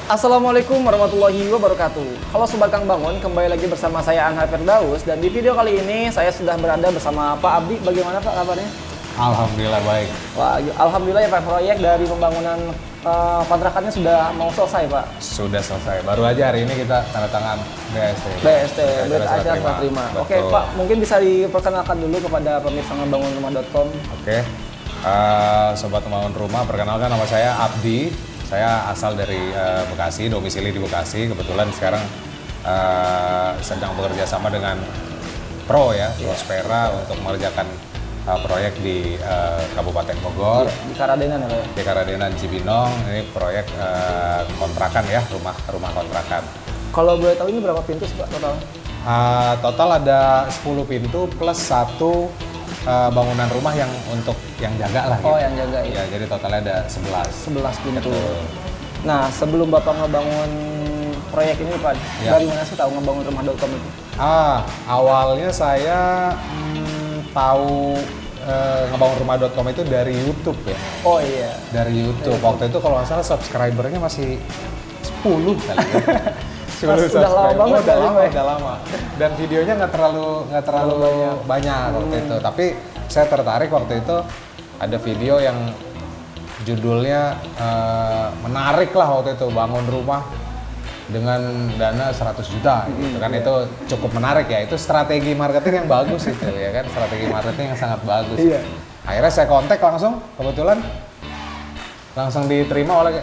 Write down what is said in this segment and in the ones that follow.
Assalamualaikum warahmatullahi wabarakatuh. Halo Sobat Kang Bangun, kembali lagi bersama saya Anhar Firdaus. Dan di video kali ini saya sudah berada bersama Pak Abdi. Bagaimana Pak kabarnya? Alhamdulillah baik. Wah, alhamdulillah ya Pak, proyek dari pembangunan kontrakannya sudah mau selesai Pak. Sudah selesai. Baru aja hari ini kita tanda tangan BST. BST, berita acara serah terima. Betul. Oke Pak, mungkin bisa diperkenalkan dulu kepada pemirsa ngebangunrumah.com. Oke. Sobat Membangun Rumah, perkenalkan nama saya Abdi. Saya asal dari Bekasi, domisili di Bekasi. Kebetulan sekarang sedang bekerja sama dengan Pro ya, Prospera untuk mengerjakan proyek di Kabupaten Bogor. Di Karadenan ya Pak? Di Karadenan Cibinong. Ini proyek kontrakan ya, rumah kontrakan. Kalau boleh tahu ini berapa pintu sih Pak total? Total ada 10 pintu plus 1 bangunan rumah yang untuk yang jaga lah gitu. Oh, yang jaga ya. Jadi totalnya ada 11. 11 pintu. Betul. Nah, sebelum Bapak ngebangun proyek ini Pak, Ya. dari mana sih tahu ngebangunrumah.com itu? Awalnya saya tahu ngebangunrumah.com itu dari YouTube ya. Oh iya. Dari YouTube. Waktu itu kalau nggak salah subscribernya masih 10 kali ya. Udah lama banget kali, Pak. Udah lama. Dan videonya nggak terlalu banyak waktu itu. Tapi saya tertarik waktu itu ada video yang judulnya menarik lah waktu itu, bangun rumah dengan dana 100 juta gitu kan. Itu cukup menarik ya. Itu strategi marketing yang bagus itu ya kan, strategi marketing yang sangat bagus. Iya. Akhirnya saya kontak langsung, kebetulan langsung diterima oleh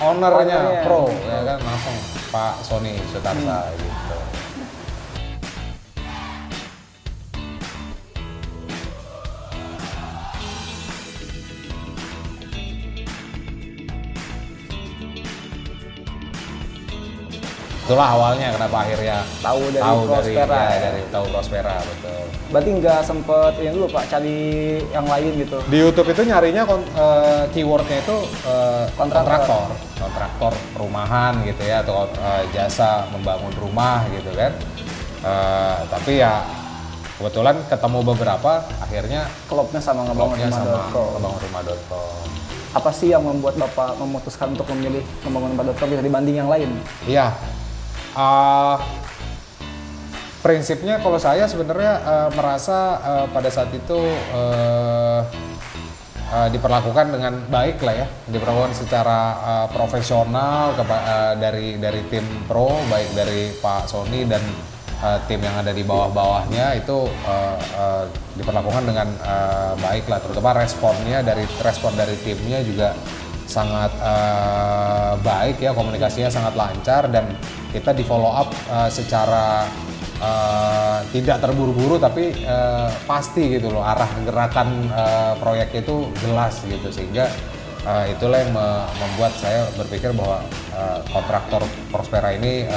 ownernya Pro ya kan, langsung Pak Sony Sutarsa gitu. Itulah awalnya kenapa akhirnya Tahu dari Prospera ya? dari Prospera, betul. Berarti nggak sempet ini dulu Pak, cari yang lain gitu? Di YouTube itu nyarinya keywordnya itu kontraktor perumahan gitu ya, atau jasa membangun rumah gitu kan. Tapi ya kebetulan ketemu beberapa, akhirnya Klopnya sama ngebangunrumah.com. ngebangunrumah.com. Apa sih yang membuat Bapak memutuskan untuk memilih ngebangunrumah.com bisa dibanding yang lain? Iya. Prinsipnya kalau saya sebenarnya merasa pada saat itu diperlakukan dengan baik lah ya, diperlakukan secara profesional dari tim Pro, baik dari Pak Sony dan tim yang ada di bawah-bawahnya itu diperlakukan dengan baik lah, terutama respon dari timnya juga sangat baik ya, komunikasinya sangat lancar dan kita di follow up secara tidak terburu-buru tapi pasti gitu loh, arah gerakan proyek itu jelas gitu, sehingga itulah yang membuat saya berpikir bahwa kontraktor Prospera ini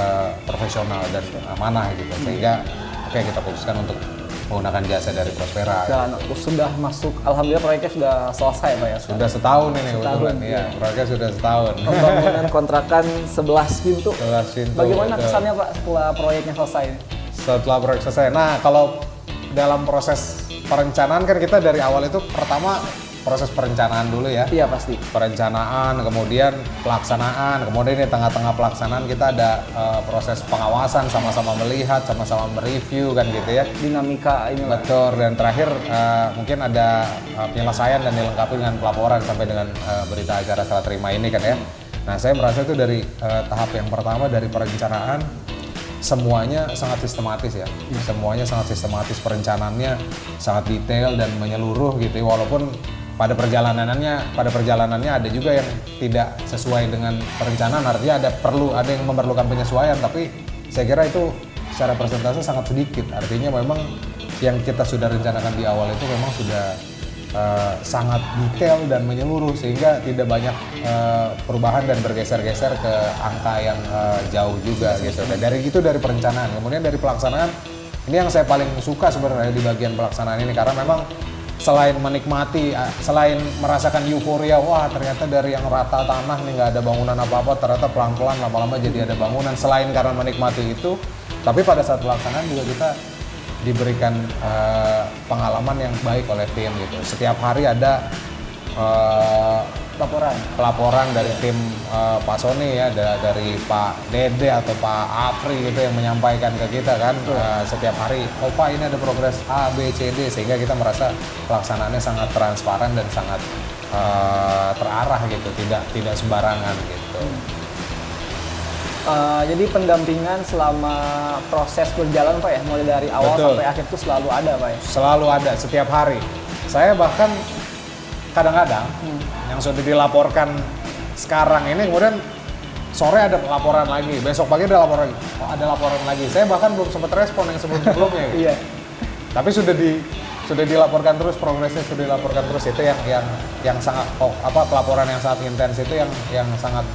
profesional dan amanah gitu, sehingga oke, kita putuskan untuk menggunakan jasa dari Prospera. Dan sudah masuk, alhamdulillah proyeknya sudah selesai Pak ya? Sudah setahun ini kebetulan, ya. Proyeknya sudah setahun. Pembangunan kontrakan 11 pintu. 11 pintu. Bagaimana betul. kesannya Pak setelah proyeknya selesai? Setelah proyek selesai. Nah, kalau dalam proses perencanaan kan kita dari awal itu pertama proses perencanaan dulu ya. Iya pasti. Perencanaan, kemudian pelaksanaan, kemudian di tengah-tengah pelaksanaan kita ada proses pengawasan, sama-sama melihat, sama-sama mereview kan gitu ya. Dinamika ini lah. Betul, dan terakhir mungkin ada penyelesaian dan dilengkapi dengan pelaporan sampai dengan berita acara serah terima ini kan ya. Nah, saya merasa itu dari tahap yang pertama, dari perencanaan semuanya sangat sistematis ya. Semuanya sangat sistematis, perencanaannya sangat detail dan menyeluruh gitu ya. Walaupun pada perjalanannya ada juga yang tidak sesuai dengan perencanaan, artinya ada yang memerlukan penyesuaian, tapi saya kira itu secara persentase sangat sedikit. Artinya memang yang kita sudah rencanakan di awal itu memang sudah sangat detail dan menyeluruh, sehingga tidak banyak perubahan dan bergeser-geser ke angka yang jauh juga gitu. Dan dari perencanaan, kemudian dari pelaksanaan, ini yang saya paling suka sebenarnya di bagian pelaksanaan ini, karena memang selain menikmati, selain merasakan euforia, wah ternyata dari yang rata tanah nih nggak ada bangunan apa-apa, ternyata pelan-pelan lama-lama jadi ada bangunan. Selain karena menikmati itu, tapi pada saat pelaksanaan juga kita diberikan pengalaman yang baik oleh tim gitu. Setiap hari ada pelaporan dari tim Pak Sony ya, dari Pak Dede atau Pak Apri gitu yang menyampaikan ke kita kan setiap hari, oh Pak ini ada progres A, B, C, D, sehingga kita merasa pelaksanaannya sangat transparan dan sangat terarah gitu, tidak sembarangan gitu. Jadi pendampingan selama proses berjalan Pak ya, mulai dari awal Betul. sampai akhir itu selalu ada Pak ya? Selalu ada, setiap hari. Saya bahkan kadang-kadang yang sudah dilaporkan sekarang ini, kemudian sore ada laporan lagi, besok pagi ada laporan lagi, oh ada laporan lagi. Saya bahkan belum sempat respon yang sebelum-sebelumnya. Gitu. Iya. Tapi sudah dilaporkan terus, progresnya sudah dilaporkan terus. Itu yang sangat pelaporan yang sangat intens itu yang sangat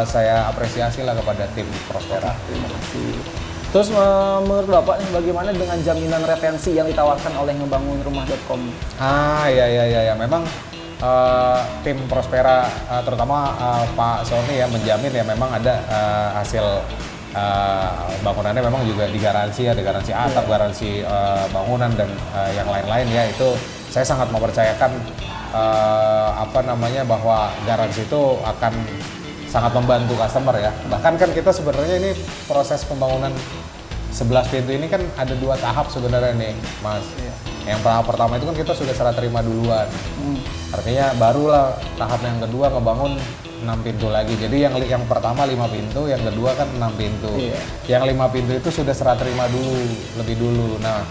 saya apresiasi lah kepada tim Prospera. Terima kasih. Terus menurut Bapak nih, bagaimana dengan jaminan retensi yang ditawarkan oleh ngebangunrumah.com? Ya. Memang tim Prospera, terutama Pak Sony ya, menjamin ya memang ada hasil bangunannya memang juga digaransi ya, digaransi atap, garansi bangunan dan yang lain-lain ya. Itu saya sangat mempercayakan bahwa garansi itu akan sangat membantu customer ya. Bahkan kan kita sebenarnya ini proses pembangunan 11 pintu ini kan ada 2 tahap sebenarnya nih Mas. Iya. Yang tahap pertama itu kan kita sudah serah terima duluan. Artinya barulah tahap yang kedua ngebangun 6 pintu lagi. Jadi yang pertama 5 pintu, yang kedua kan 6 pintu. Iya. Yang 5 pintu itu sudah serah terima dulu, lebih dulu. Nah,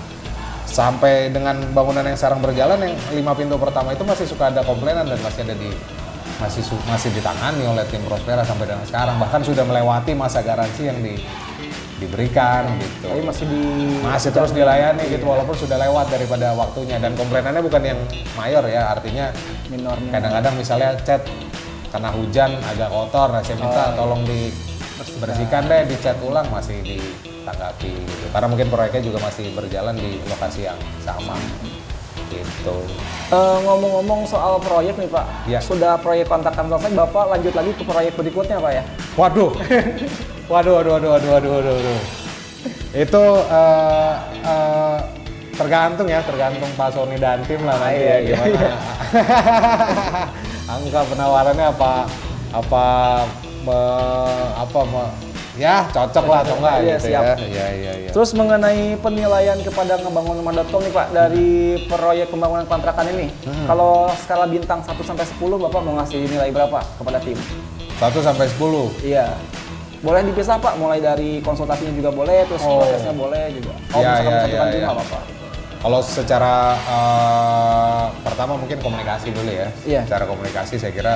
sampai dengan bangunan yang sekarang berjalan, yang 5 pintu pertama itu masih suka ada komplainan dan masih ditangani oleh tim Prospera sampai dengan sekarang. Bahkan sudah melewati masa garansi yang diberikan gitu. Tapi masih terus dilayani gitu, walaupun sudah lewat daripada waktunya. Dan komplainannya bukan yang mayor ya, artinya minornya. Kadang-kadang misalnya cat karena hujan agak kotor, nah saya minta tolong dibersihkan deh, dicat ulang, masih ditanggapi gitu. Karena mungkin proyeknya juga masih berjalan di lokasi yang sama gitu. Ngomong-ngomong soal proyek nih Pak, Ya. sudah proyek kontrakan selesai, Bapak lanjut lagi ke proyek berikutnya Pak ya? Waduh. Itu tergantung Pak Sony dan tim lah nanti Iya, ya gimana. Angka penawarannya ya cocok lah atau enggak Iya, gitu siap. ya. Iya. Terus mengenai penilaian kepada ngebangunrumah.com nih Pak, dari proyek pembangunan kontrakan ini, kalau skala bintang 1 sampai 10, Bapak mau ngasih nilai berapa kepada tim? 1 sampai 10. Iya. Boleh dipisah Pak, mulai dari konsultasinya juga boleh, terus prosesnya boleh juga. Kalau Iya, misalkan iya, satukan iya, tim iya. apa Pak? Kalau secara pertama mungkin komunikasi dulu ya. Iya. Secara komunikasi saya kira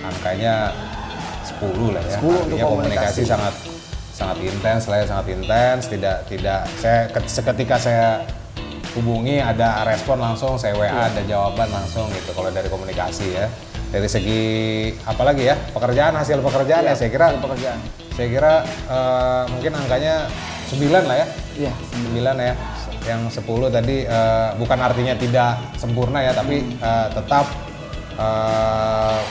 angkanya 10 lah ya. 10 untuk Artinya komunikasi komunikasi. sangat intens lah ya, sangat intens. Tidak saya seketika saya hubungi ada respon langsung, saya WA ada jawaban langsung gitu. Kalau dari komunikasi ya. Dari segi apalagi ya, hasil pekerjaan ya, saya kira hasil pekerjaan. Saya kira mungkin angkanya 9 lah ya. Iya. 9 ya. Yang 10 tadi bukan artinya tidak sempurna ya, tapi tetap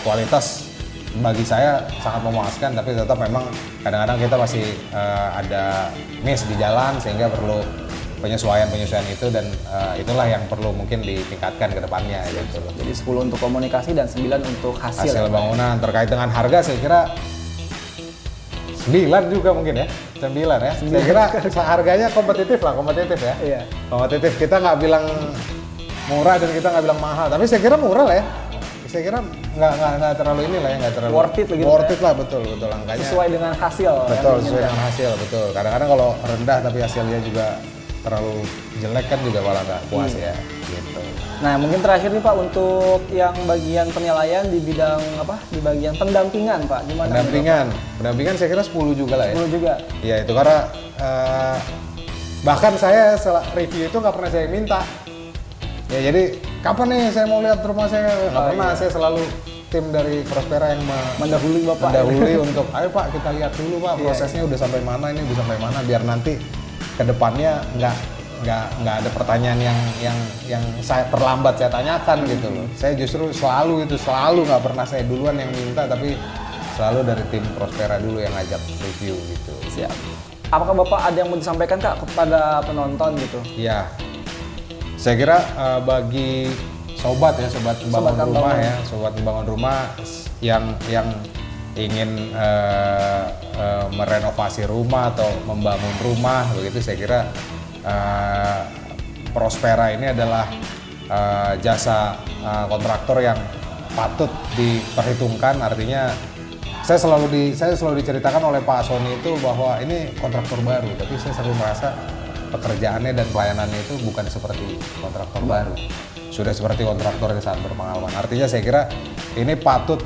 kualitas bagi saya sangat memuaskan, tapi tetap memang kadang-kadang kita masih ada miss di jalan sehingga perlu penyesuaian itu, dan itulah yang perlu mungkin ditingkatkan ke depannya gitu. Jadi 10 untuk komunikasi dan 9 untuk hasil. Bangunan. Terkait dengan harga saya kira 9 juga mungkin ya. 9 ya. Saya kira harganya kompetitif ya. Iya. Kompetitif, kita nggak bilang murah dan kita nggak bilang mahal, tapi saya kira murah lah ya. Saya kira nggak terlalu inilah ya, nggak terlalu Worth it begitu worth ya. it lah, betul angkanya. Sesuai dengan hasil. Betul, yang sesuai diinginkan. dengan hasil, betul. Kadang-kadang kalau rendah tapi hasilnya juga terlalu jelek kan juga malah nggak puas ya, gitu. Nah, mungkin terakhir nih Pak, untuk yang bagian penilaian di bidang apa? Di bagian pendampingan Pak, gimana? Pendampingan saya kira 10 juga lah ya. 10 juga. Iya, itu karena bahkan saya setelah review itu nggak pernah saya minta. Ya jadi kapan nih saya mau lihat rumah saya? Nggak pernah, saya selalu tim dari Prospera yang Mendahului Bapak. mendahului untuk ayo Pak kita lihat dulu Pak prosesnya udah sampai mana, ini udah sampai mana, biar nanti kedepannya nggak ada pertanyaan yang saya terlambat saya tanyakan gitu loh. Saya justru selalu nggak pernah saya duluan yang minta, tapi selalu dari tim Prospera dulu yang ngajak review gitu. Siap. Apakah Bapak ada yang mau disampaikan Kak kepada penonton gitu? Iya. Saya kira bagi sobat membangun Kang rumah Bangun. ya, sobat membangun rumah yang ingin merenovasi rumah atau membangun rumah begitu, saya kira Prospera ini adalah jasa kontraktor yang patut diperhitungkan. Artinya saya selalu diceritakan oleh Pak Sony itu bahwa ini kontraktor baru, tapi saya selalu merasa pekerjaannya dan pelayanannya itu bukan seperti kontraktor baru, sudah seperti kontraktor yang sangat berpengalaman. Artinya saya kira ini patut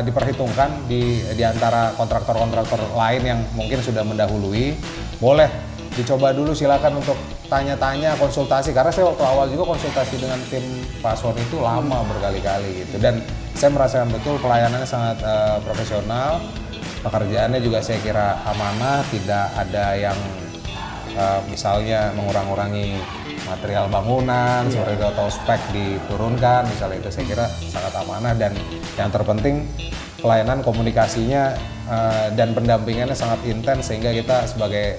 diperhitungkan di antara kontraktor-kontraktor lain yang mungkin sudah mendahului. Boleh dicoba dulu, silakan untuk tanya-tanya, konsultasi, karena saya waktu awal juga konsultasi dengan tim Pak Sony itu lama berkali-kali gitu, dan saya merasakan betul pelayanannya sangat profesional, pekerjaannya juga saya kira amanah, tidak ada yang misalnya mengurang-urangi material bangunan seperti itu atau spek diturunkan misalnya, itu saya kira sangat amanah, dan yang terpenting pelayanan komunikasinya dan pendampingannya sangat intens sehingga kita sebagai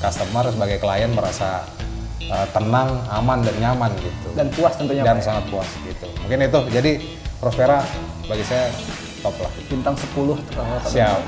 customer, sebagai klien merasa tenang, aman dan nyaman gitu. Dan puas tentunya Dan Pak. sangat puas gitu. Mungkin itu. Jadi Prospera bagi saya top lah. Bintang 10 kalau kata Siap.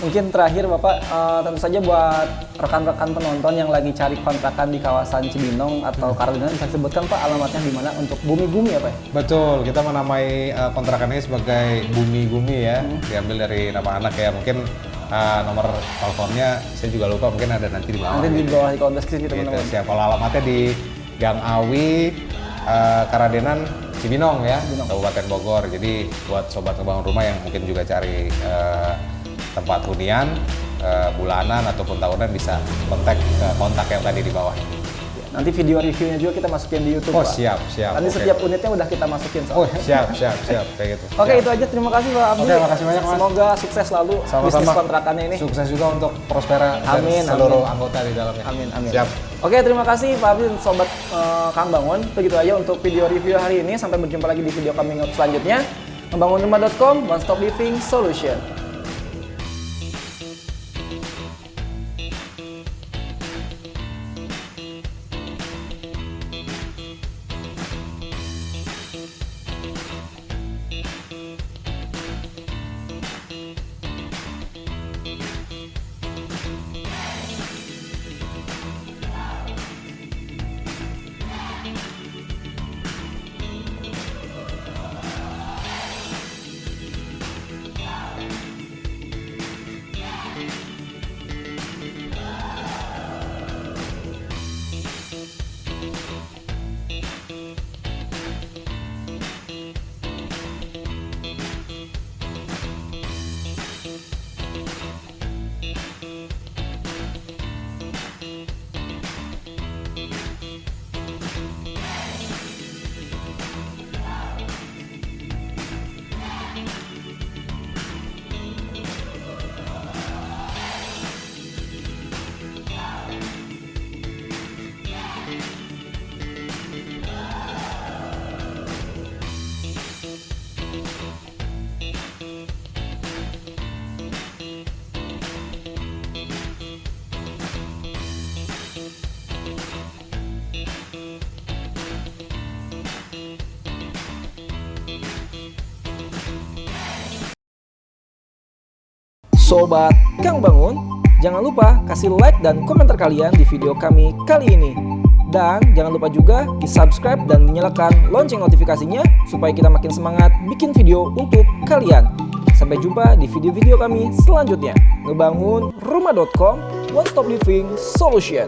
Mungkin terakhir Bapak, tentu saja buat rekan-rekan penonton yang lagi cari kontrakan di kawasan Cibinong atau Karadenan, bisa disebutkan Pak alamatnya di mana untuk Bumi Gumi ya Pak? Betul, kita menamai kontrakan ini sebagai Bumi Gumi ya, diambil dari nama anak ya. Mungkin nomor teleponnya saya juga lupa, mungkin ada nanti di bawah. Nanti di bawah di kolom deskripsi Gitu, teman-teman. siap. Kalau alamatnya di Gang Awi, Karadenan, Cibinong ya, Kabupaten Bogor. Jadi buat sobat ngebangun rumah yang mungkin juga cari tempat hunian bulanan ataupun tahunan, bisa kontak yang tadi di bawah ini. Nanti video reviewnya juga kita masukin di YouTube Oh Pak. siap. Nanti Oke. setiap unitnya udah kita masukin Oh soalnya. siap kayak gitu. Oke, Siap. itu aja. Terima kasih Pak Abdi. Oke, makasih banyak, Mas. Semoga sukses selalu Sama-sama. bisnis kontrakannya ini. Sukses juga untuk Prospera Amin, dan seluruh amin. anggota di dalamnya. Amin. Siap. Oke, terima kasih Pak Abdi dan sobat Kang Bangun. Begitu aja untuk video review hari ini. Sampai berjumpa lagi di video kami selanjutnya. Membangunrumah.com, One Stop Living Solution. Sobat Kang Bangun, jangan lupa kasih like dan komentar kalian di video kami kali ini. Dan jangan lupa juga di subscribe dan dinyalakan lonceng notifikasinya supaya kita makin semangat bikin video untuk kalian. Sampai jumpa di video-video kami selanjutnya. Ngebangun rumah.com, One Stop Living Solution.